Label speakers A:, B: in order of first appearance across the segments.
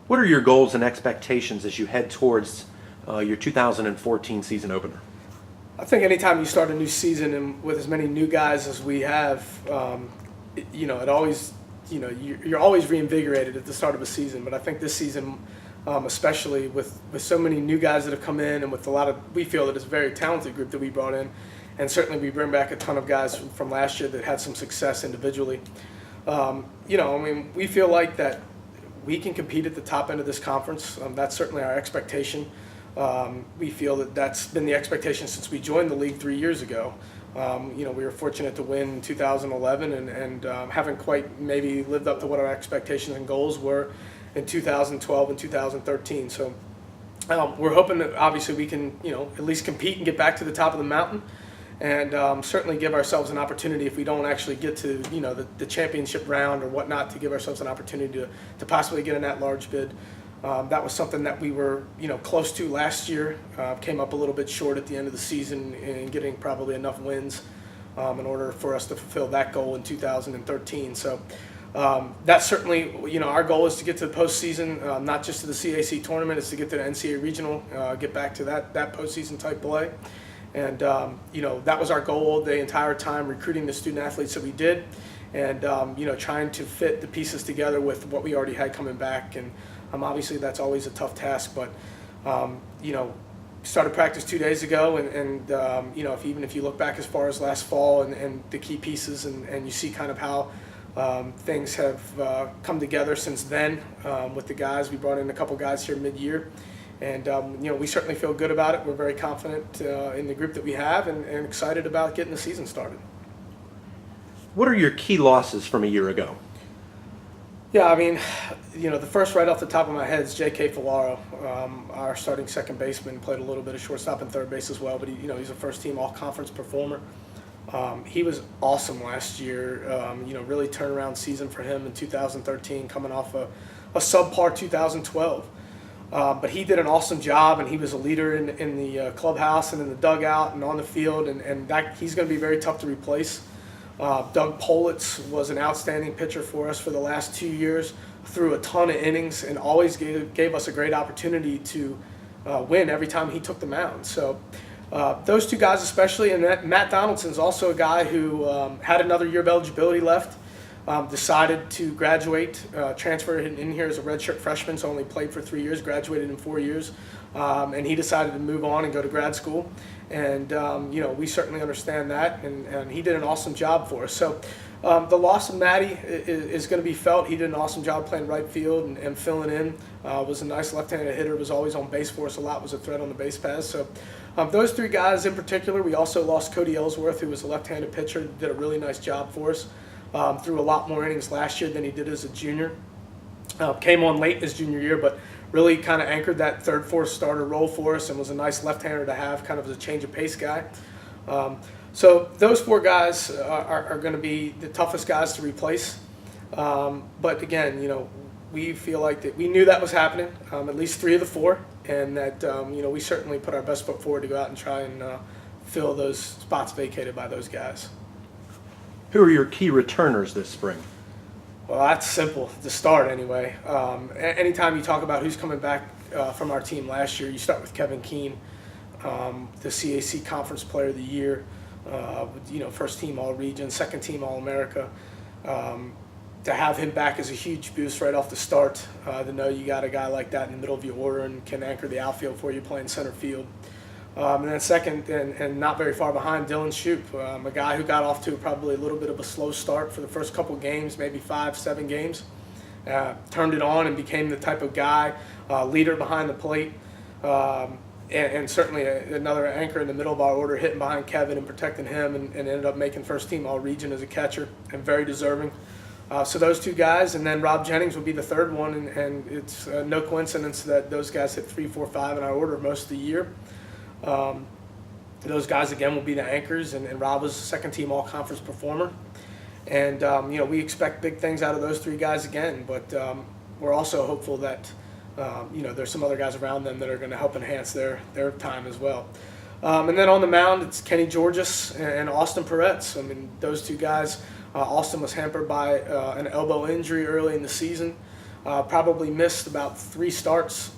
A: What are your goals and expectations as you head towards your 2014 season opener?
B: I think anytime you start a new season and with as many new guys as we have, it always, you're always reinvigorated at the start of a season. But I think this season, especially with so many new guys that have come in and with we feel that it's a very talented group that we brought in. And certainly we bring back a ton of guys from last year that had some success individually. We feel like that we can compete at the top end of this conference. That's certainly our expectation. We feel that that's been the expectation since we joined the league 3 years ago. We were fortunate to win in 2011 and haven't quite maybe lived up to what our expectations and goals were in 2012 and 2013. So we're hoping that obviously we can, at least compete and get back to the top of the mountain. And certainly give ourselves an opportunity if we don't actually get to the championship round or whatnot, to give ourselves an opportunity to possibly get an at-large bid. That was something that we were close to last year. Came up a little bit short at the end of the season in getting probably enough wins in order for us to fulfill that goal in 2013. So that's certainly our goal is to get to the postseason, not just to the CAC tournament, it's to get to the NCAA regional, get back to that postseason type play. And, that was our goal the entire time, recruiting the student athletes that we did and, trying to fit the pieces together with what we already had coming back. And obviously that's always a tough task, but, started practice 2 days ago. And if you look back as far as last fall and the key pieces and you see kind of how things have come together since then with the guys. We brought in a couple guys here mid-year. And, we certainly feel good about it. We're very confident in the group that we have and excited about getting the season started.
A: What are your key losses from a year ago?
B: Yeah, the first right off the top of my head is J.K. Filaro, our starting second baseman, played a little bit of shortstop and third base as well, but he's a first-team all-conference performer. He was awesome last year, really turnaround season for him in 2013, coming off a subpar 2012. But he did an awesome job, and he was a leader in the clubhouse and in the dugout and on the field, and that he's going to be very tough to replace. Doug Politz was an outstanding pitcher for us for the last 2 years, threw a ton of innings, and always gave us a great opportunity to win every time he took the mound. So those two guys especially, and Matt Donaldson's also a guy who had another year of eligibility left. Decided to graduate, transfer in here as a redshirt freshman, so only played for 3 years, graduated in 4 years, and he decided to move on and go to grad school. And, we certainly understand that, and he did an awesome job for us. So the loss of Matty is going to be felt. He did an awesome job playing right field and filling in. Was a nice left-handed hitter, was always on base for us a lot, was a threat on the base paths. So those three guys in particular. We also lost Cody Ellsworth, who was a left-handed pitcher, did a really nice job for us. Threw a lot more innings last year than he did as a junior. Came on late his junior year, but really kind of anchored that third, fourth starter role for us and was a nice left-hander to have, kind of as a change of pace guy. So those four guys are going to be the toughest guys to replace. But again, we feel like that we knew that was happening, at least 3 of the 4, and that we certainly put our best foot forward to go out and try and fill those spots vacated by those guys.
A: Who are your key returners this spring?
B: Well, that's simple to start anyway. Anytime you talk about who's coming back from our team last year, you start with Kevin Keene, the CAC Conference Player of the Year, first team All-Region, second team All-America. To have him back is a huge boost right off the start, to know you got a guy like that in the middle of your order and can anchor the outfield for you playing center field. And then second, and not very far behind, Dylan Shoup, a guy who got off to probably a little bit of a slow start for the first couple games, maybe 5-7 games. Turned it on and became the type of guy, leader behind the plate, and certainly another anchor in the middle of our order, hitting behind Kevin and protecting him, and ended up making first team All-Region as a catcher, and very deserving. So those two guys, and then Rob Jennings would be the third one, and it's no coincidence that those guys hit 3, 4, 5 in our order most of the year. Those guys again will be the anchors, and Rob was a second team all-conference performer, and we expect big things out of those 3 guys again, but we're also hopeful that there's some other guys around them that are going to help enhance their time as well. And then on the mound, it's Kenny Georges and Austin Peretz. Those 2 guys, Austin was hampered by an elbow injury early in the season. Probably missed about 3 starts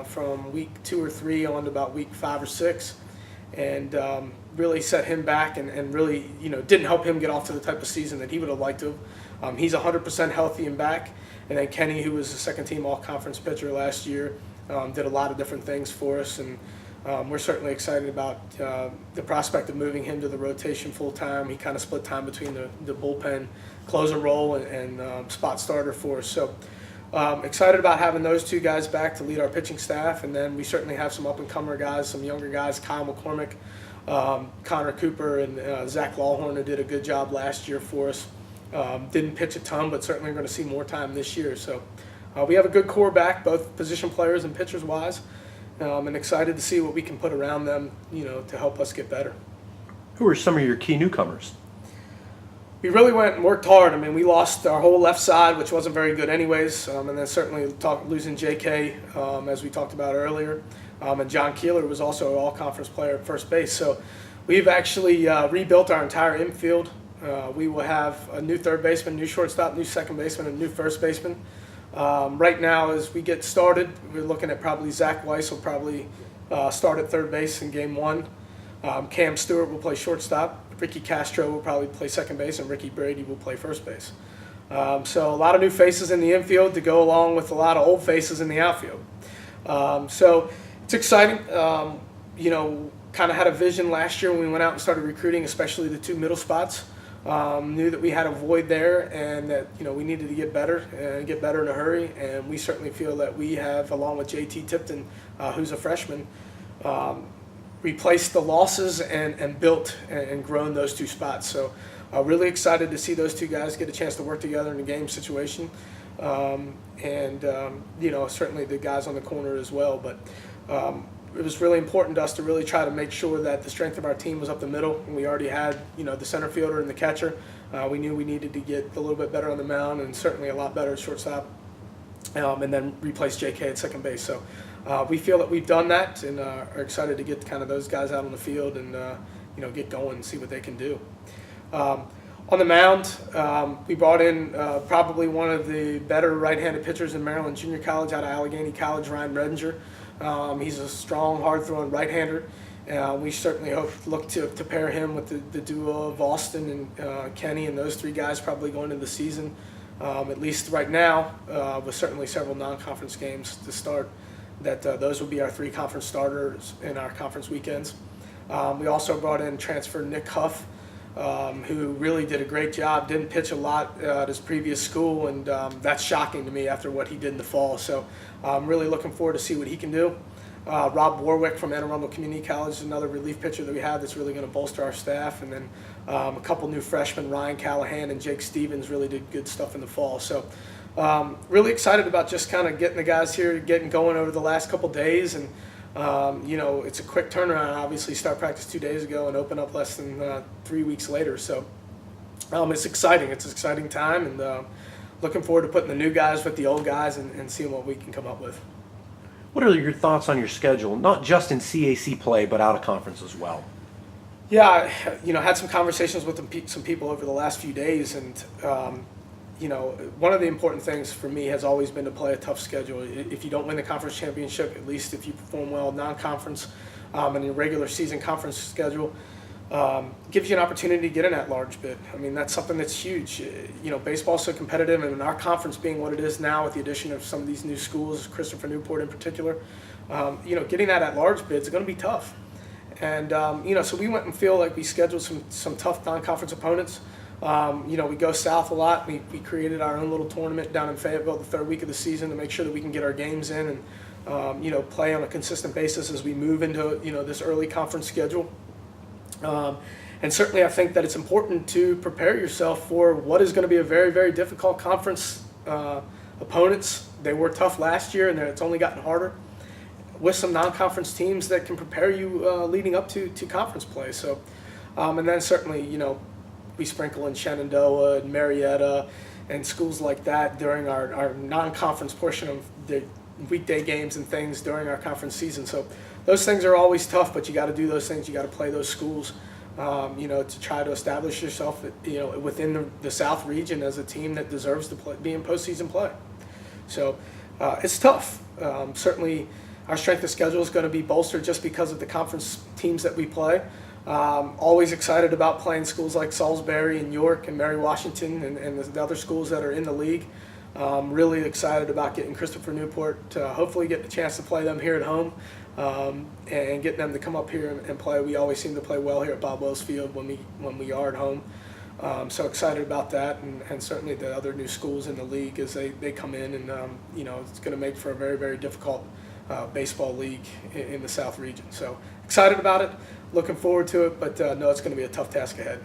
B: from week 2 or 3 on to about week 5 or 6, and really set him back and really didn't help him get off to the type of season that he would have liked to. He's 100% healthy and back, and then Kenny, who was a second-team all-conference pitcher last year, did a lot of different things for us, and we're certainly excited about the prospect of moving him to the rotation full-time. He kind of split time between the bullpen closer role and spot starter for us. So excited about having those 2 guys back to lead our pitching staff, and then we certainly have some up-and-comer guys, some younger guys, Kyle McCormick, Connor Cooper, and Zach Lawhorn, who did a good job last year for us. Didn't pitch a ton, but certainly going to see more time this year. So we have a good core back, both position players and pitchers wise, and excited to see what we can put around them, to help us get better.
A: Who are some of your key newcomers?
B: We really went and worked hard. I mean, we lost our whole left side, which wasn't very good anyways, and then certainly losing J.K., as we talked about earlier, and John Keeler was also an all-conference player at first base. So we've actually rebuilt our entire infield. We will have a new third baseman, new shortstop, new second baseman, and new first baseman. Right now, as we get started, we're looking at probably Zach Weiss will probably start at third base in game 1. Cam Stewart will play shortstop. Ricky Castro will probably play second base, and Ricky Brady will play first base. So a lot of new faces in the infield to go along with a lot of old faces in the outfield. So it's exciting. Kind of had a vision last year when we went out and started recruiting, especially the 2 middle spots. Knew that we had a void there, and that we needed to get better and get better in a hurry. And we certainly feel that we have, along with JT Tipton, who's a freshman, replaced the losses and built and grown those 2 spots. So really excited to see those 2 guys get a chance to work together in a game situation, and certainly the guys on the corner as well. But it was really important to us to really try to make sure that the strength of our team was up the middle, and we already had the center fielder and the catcher. We knew we needed to get a little bit better on the mound, and certainly a lot better at shortstop, and then replace JK at second base. So we feel that we've done that, and are excited to get kind of those guys out on the field and get going and see what they can do. On the mound, we brought in probably one of the better right-handed pitchers in Maryland Junior College out of Allegheny College, Ryan Redinger. He's a strong, hard-throwing right-hander. We certainly look to pair him with the duo of Austin and Kenny, and those 3 guys probably going into the season, at least right now, with certainly several non-conference games to start, that those will be our 3 conference starters in our conference weekends. We also brought in transfer Nick Huff, who really did a great job, didn't pitch a lot at his previous school, and that's shocking to me after what he did in the fall. So I'm really looking forward to see what he can do. Rob Warwick from Anne Arundel Community College is another relief pitcher that we have that's really going to bolster our staff. And then a couple new freshmen, Ryan Callahan and Jake Stevens, really did good stuff in the fall. So really excited about just kind of getting the guys here, getting going over the last couple days. And it's a quick turnaround. Obviously, start practice 2 days ago and open up less than 3 weeks later. So it's exciting. It's an exciting time, and looking forward to putting the new guys with the old guys and seeing what we can come up with.
A: What are your thoughts on your schedule, not just in CAC play, but out of conference as well?
B: Yeah, had some conversations with some people over the last few days, and one of the important things for me has always been to play a tough schedule. If you don't win the conference championship, at least if you perform well non-conference and your regular season conference schedule, gives you an opportunity to get an at-large bid. I mean, that's something that's huge. Baseball's so competitive, and our conference being what it is now with the addition of some of these new schools, Christopher Newport in particular, getting that at-large bid is going to be tough. And, so we went and feel like we scheduled some tough non-conference opponents. We go south a lot. We created our own little tournament down in Fayetteville the 3rd week of the season to make sure that we can get our games in and, play on a consistent basis as we move into, this early conference schedule. And certainly I think that it's important to prepare yourself for what is going to be a very, very difficult conference opponents. They were tough last year, and it's only gotten harder with some non-conference teams that can prepare you leading up to conference play. So, and then certainly, we sprinkle in Shenandoah and Marietta and schools like that during our non-conference portion of the weekday games and things during our conference season. So those things are always tough, but you got to do those things. You got to play those schools, to try to establish yourself, within the South region as a team that deserves to be in postseason play. So it's tough. Certainly, our strength of schedule is going to be bolstered just because of the conference teams that we play. Always excited about playing schools like Salisbury and York and Mary Washington and the other schools that are in the league. Really excited about getting Christopher Newport to hopefully get the chance to play them here at home and getting them to come up here and play. We always seem to play well here at Bob Wells Field when we are at home. So excited about that, and certainly the other new schools in the league as they come in, and it's going to make for a very, very difficult baseball league in the South region. So excited about it, looking forward to it, but no, it's going to be a tough task ahead.